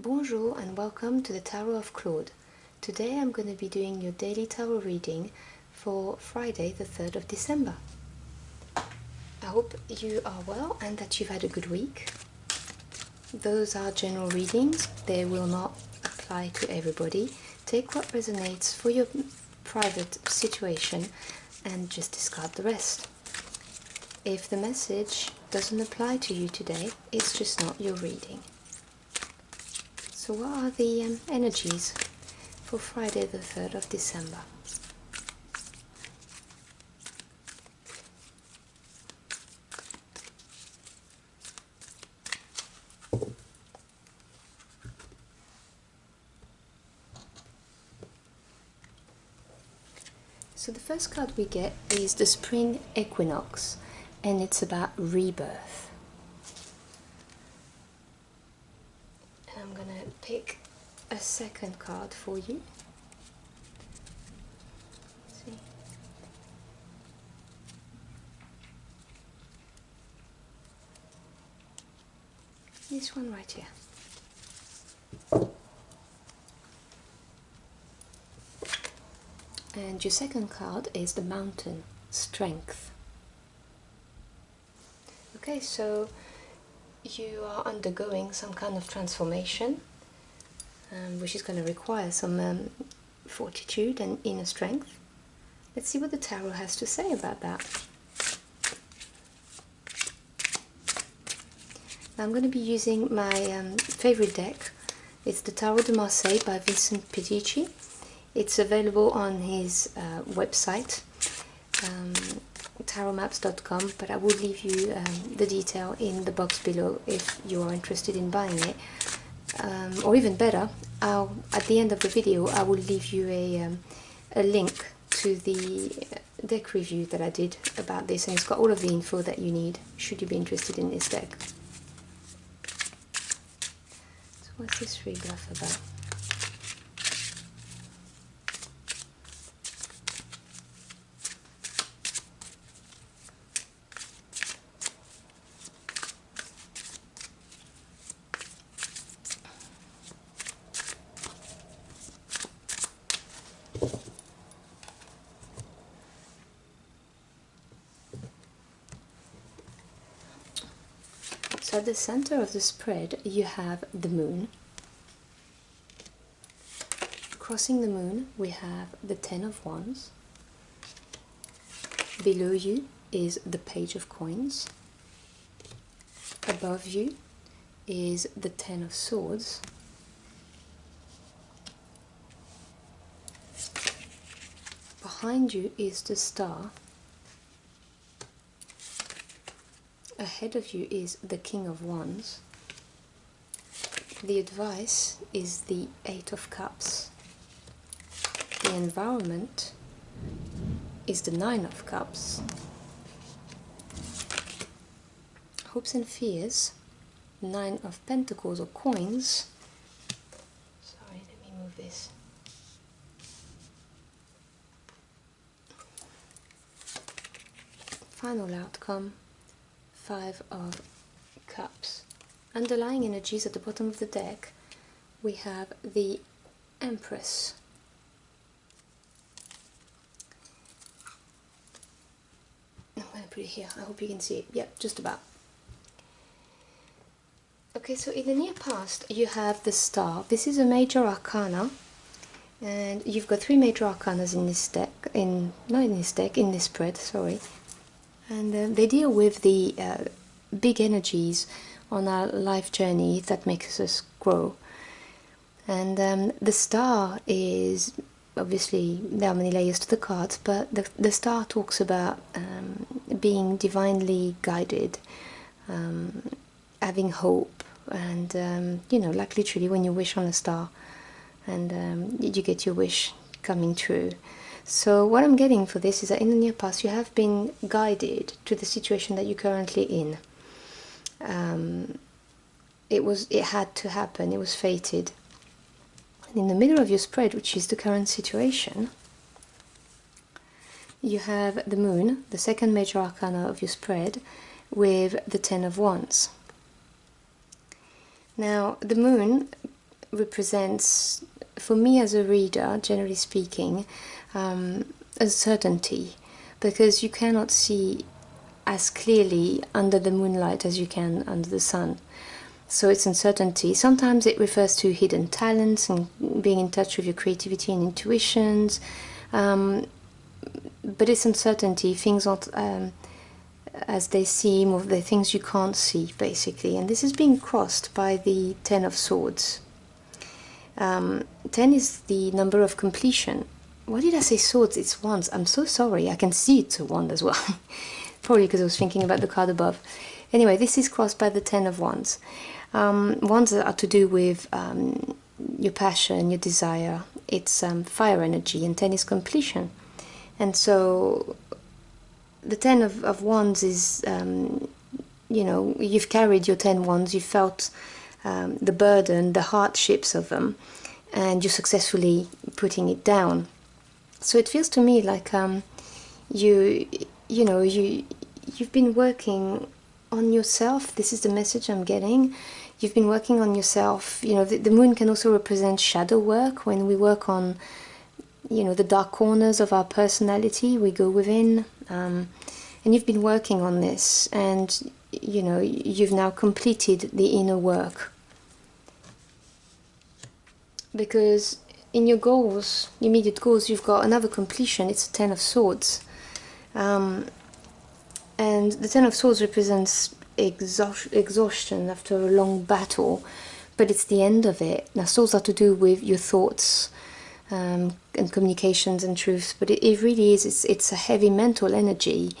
Bonjour and welcome to the Tarot of Claude. Today I'm going to be doing your daily tarot reading for Friday the 3rd of December. I hope you are well and that you've had a good week. Those are general readings, they will not apply to everybody. Take what resonates for your private situation and just discard the rest. If the message doesn't apply to you today, it's just not your reading. So what are the energies for Friday the 3rd of December? So the first card we get is the Spring Equinox, and it's about rebirth. And I'm gonna pick a second card for you. Let's see. This one right here. And your second card is the Mountain, Strength. Okay, so you are undergoing some kind of transformation, which is going to require some fortitude and inner strength. Let's see what the tarot has to say about that. Now I'm going to be using my favorite deck. It's the Tarot de Marseille by Vincent Pedici. It's available on his website, tarotmaps.com, but I will leave you the detail in the box below if you are interested in buying it. Or even better, at the end of the video I will leave you a link to the deck review that I did about this, and it's got all of the info that you need should you be interested in this deck. So what's this rebirth about? So at the center of the spread you have the moon. Crossing the moon we have the Ten of Wands. Below you is the Page of Coins. Above you is the Ten of Swords. Behind you is the Star. Ahead of you is the King of Wands. The advice is the Eight of Cups. The environment is the Nine of Cups. Hopes and fears, Nine of Pentacles or Coins. Sorry, let me move this. Final outcome, Five of Cups. Underlying energies at the bottom of the deck, we have the Empress. I'm going to put it here, I hope you can see it. Yep, just about. Okay, so in the near past you have the Star. This is a major arcana, and you've got three major arcanas in this deck, in this spread, sorry. And they deal with the big energies on our life journey that makes us grow. And the Star is, obviously there are many layers to the cards, but the Star talks about being divinely guided, having hope, and you know, like literally when you wish on a star and you get your wish coming true. So what I'm getting for this is that in the near past you have been guided to the situation that you're currently in. It had to happen, it was fated. And in the middle of your spread, which is the current situation, you have the Moon, the second major arcana of your spread, with the Ten of Wands. Now the Moon represents, for me as a reader, generally speaking, a certainty, because you cannot see as clearly under the moonlight as you can under the sun. So it's uncertainty. Sometimes it refers to hidden talents and being in touch with your creativity and intuitions, but it's uncertainty. Things aren't as they seem, or the things you can't see, basically. And this is being crossed by the Ten of Swords. 10 is the number of completion. Why did I say swords? It's wands. I'm so sorry. I can see it's a wand as well. Probably because I was thinking about the card above. Anyway, this is crossed by the 10 of wands. Wands are to do with your passion, your desire. It's fire energy, and 10 is completion. And so the 10 of wands is, you know, you've carried your 10 wands, you've felt the burden, the hardships of them, and you're successfully putting it down. So it feels to me like you've been working on yourself. This is the message I'm getting. You've been working on yourself. You know, the moon can also represent shadow work. When we work on, you know, the dark corners of our personality, we go within. And you've been working on this, and you know, you've now completed the inner work. Because in your goals, immediate goals, you've got another completion. It's a 10 of Swords. And the 10 of Swords represents exhaustion after a long battle, but it's the end of it. Now, swords are to do with your thoughts and communications and truths, but it really is, it's a heavy mental energy,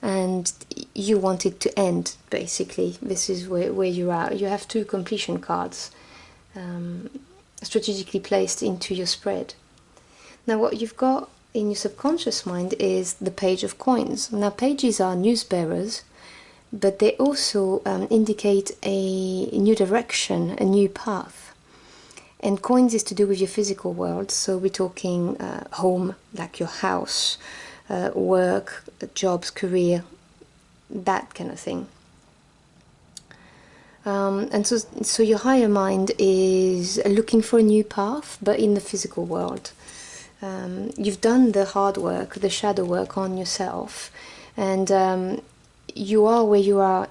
and you want it to end, basically. This is where you're at. You have 2 completion cards strategically placed into your spread. Now, what you've got in your subconscious mind is the Page of Coins. Now, pages are news bearers, but they also indicate a new direction, a new path. And coins is to do with your physical world, so we're talking home, like your house, work, jobs, career, that kind of thing. And so your higher mind is looking for a new path, but in the physical world. You've done the hard work, the shadow work on yourself, and you are where you are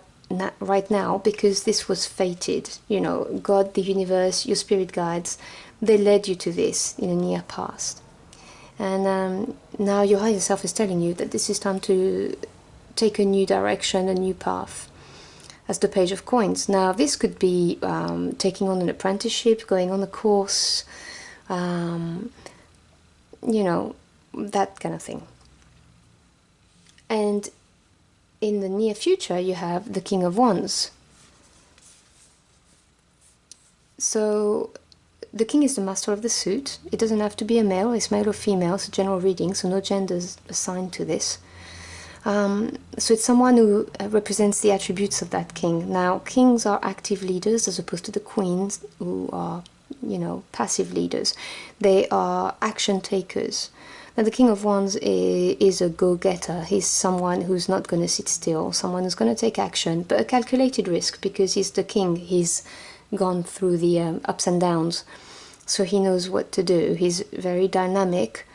right now because this was fated. You know, God, the universe, your spirit guides, they led you to this in a near past. And now your higher self is telling you that this is time to take a new direction, a new path. As the Page of Coins. Now, this could be taking on an apprenticeship, going on a course, you know, that kind of thing. And in the near future, you have the King of Wands. So, the King is the master of the suit. It doesn't have to be a male, it's male or female, it's a general reading, so no genders assigned to this. So it's someone who represents the attributes of that king. Now, kings are active leaders as opposed to the queens, who are, you know, passive leaders. They are action takers. Now, the King of Wands is a go-getter. He's someone who's not going to sit still, someone who's going to take action, but a calculated risk, because he's the king. He's gone through the ups and downs, so he knows what to do. He's very dynamic,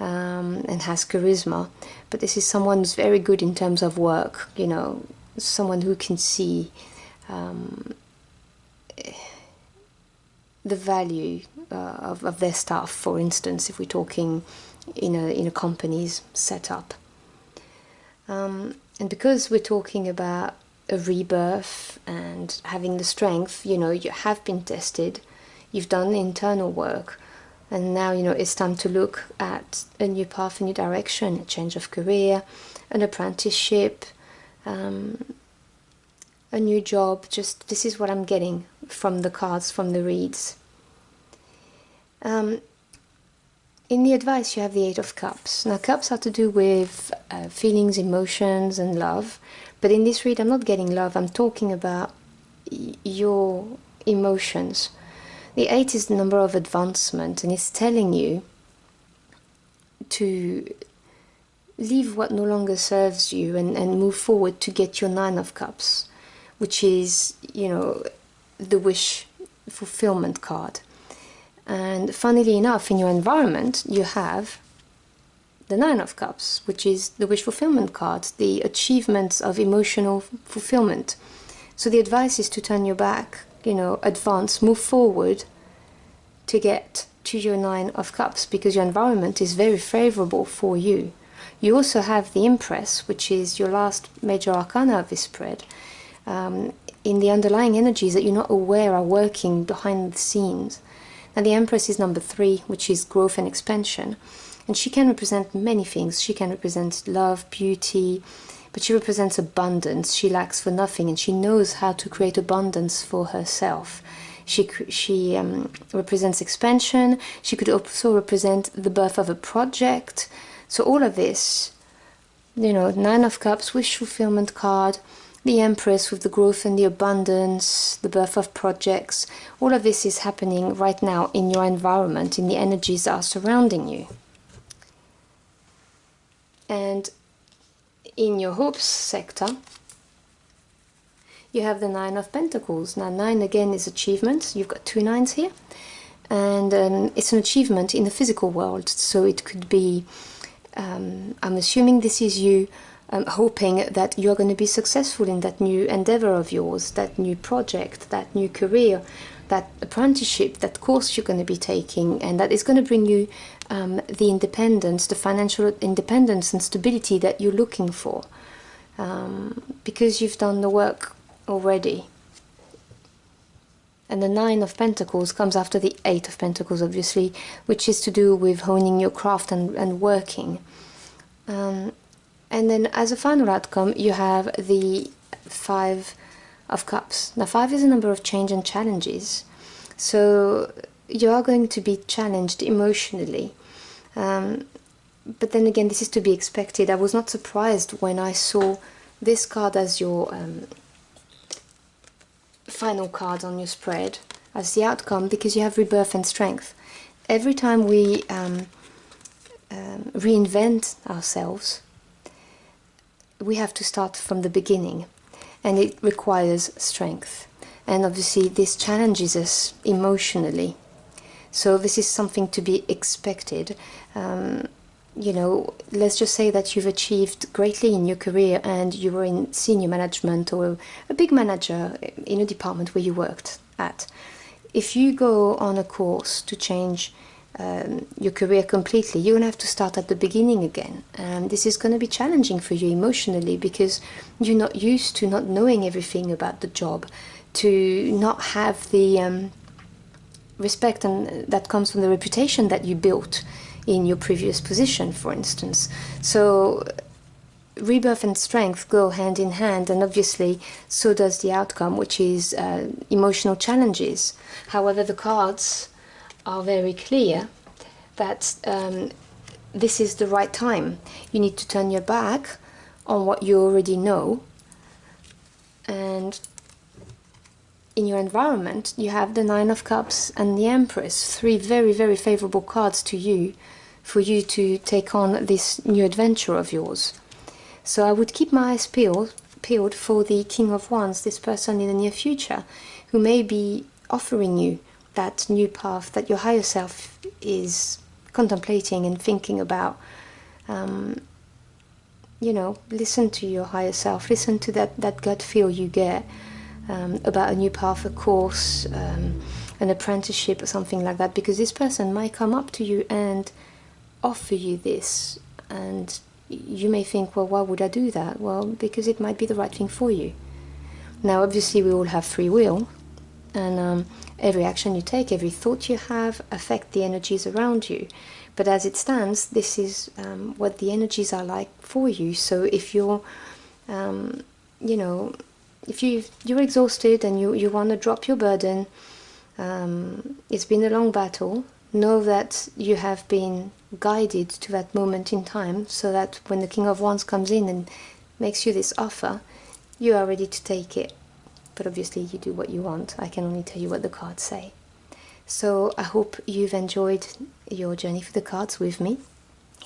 and has charisma, but this is someone who's very good in terms of work, you know, someone who can see the value of their staff, for instance, if we're talking in a company's setup. And because we're talking about a rebirth and having the strength, you know, you have been tested, you've done the internal work, and now, you know, it's time to look at a new path, a new direction, a change of career, an apprenticeship, a new job. Just, this is what I'm getting from the cards, from the reads. In the advice, you have the 8 of Cups. Now, cups are to do with feelings, emotions, and love. But in this read, I'm not getting love. I'm talking about your emotions. The 8 is the number of advancement, and it's telling you to leave what no longer serves you and move forward to get your 9 of Cups, which is, you know, the wish fulfillment card. And funnily enough, in your environment, you have the Nine of Cups, which is the wish fulfillment card, the achievements of emotional fulfillment. So the advice is to turn your back, you know, advance, move forward to get to your Nine of Cups, because your environment is very favorable for you. You also have the Empress, which is your last major arcana of this spread, in the underlying energies that you're not aware are working behind the scenes. And the Empress is number 3, which is growth and expansion. And she can represent many things. She can represent love, beauty, but she represents abundance. She lacks for nothing, and she knows how to create abundance for herself. She represents expansion. She could also represent the birth of a project. So all of this, you know, Nine of Cups, wish fulfillment card, the Empress with the growth and the abundance, the birth of projects, all of this is happening right now in your environment, in the energies that are surrounding you. And in your hopes sector, you have the Nine of Pentacles. Now 9 again is achievements. You've got 2 9s here, and it's an achievement in the physical world. So it could be, I'm assuming this is you hoping that you're going to be successful in that new endeavor of yours, that new project, that new career, that apprenticeship, that course you're going to be taking, and that is going to bring you the independence, the financial independence and stability that you're looking for, because you've done the work already. And the Nine of Pentacles comes after the Eight of Pentacles, obviously, which is to do with honing your craft and working. And then as a final outcome, you have the Five of Cups. Now 5 is a number of change and challenges. So you are going to be challenged emotionally. But then again, this is to be expected. I was not surprised when I saw this card as your final card on your spread, as the outcome, because you have rebirth and strength. Every time we reinvent ourselves, we have to start from the beginning, and it requires strength. And obviously this challenges us emotionally. So this is something to be expected. You know, let's just say that you've achieved greatly in your career and you were in senior management or a big manager in a department where you worked at. If you go on a course to change your career completely, you're going to have to start at the beginning again. And this is going to be challenging for you emotionally, because you're not used to not knowing everything about the job, to not have the respect and that comes from the reputation that you built in your previous position, for instance. So rebirth and strength go hand in hand, and obviously so does the outcome, which is emotional challenges. However, the cards are very clear that this is the right time. You need to turn your back on what you already know, and in your environment you have the Nine of Cups and the Empress, 3 very, very favorable cards to you, for you to take on this new adventure of yours. So I would keep my eyes peeled for the King of Wands, this person in the near future, who may be offering you that new path that your higher self is contemplating and thinking about. You know, listen to your higher self, listen to that gut feel you get about a new path, a course, an apprenticeship or something like that, because this person might come up to you and offer you this, and you may think, well, why would I do that? Well, because it might be the right thing for you. Now obviously we all have free will, and every action you take, every thought you have affect the energies around you. But as it stands, this is what the energies are like for you. So if you're you know, if you're exhausted and you want to drop your burden, it's been a long battle, know that you have been guided to that moment in time, so that when the King of Wands comes in and makes you this offer, you are ready to take it. But obviously you do what you want. I can only tell you what the cards say. So I hope you've enjoyed your journey through the cards with me.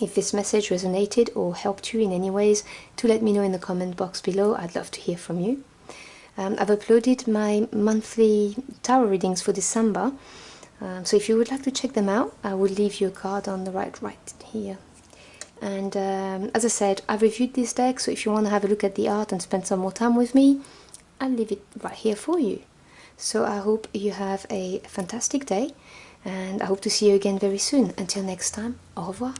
If this message resonated or helped you in any ways, do let me know in the comment box below. I'd love to hear from you. I've uploaded my monthly tarot readings for December. So if you would like to check them out, I will leave you a card on the right here. And as I said, I reviewed this deck, so if you want to have a look at the art and spend some more time with me, I'll leave it right here for you. So I hope you have a fantastic day, and I hope to see you again very soon. Until next time, au revoir.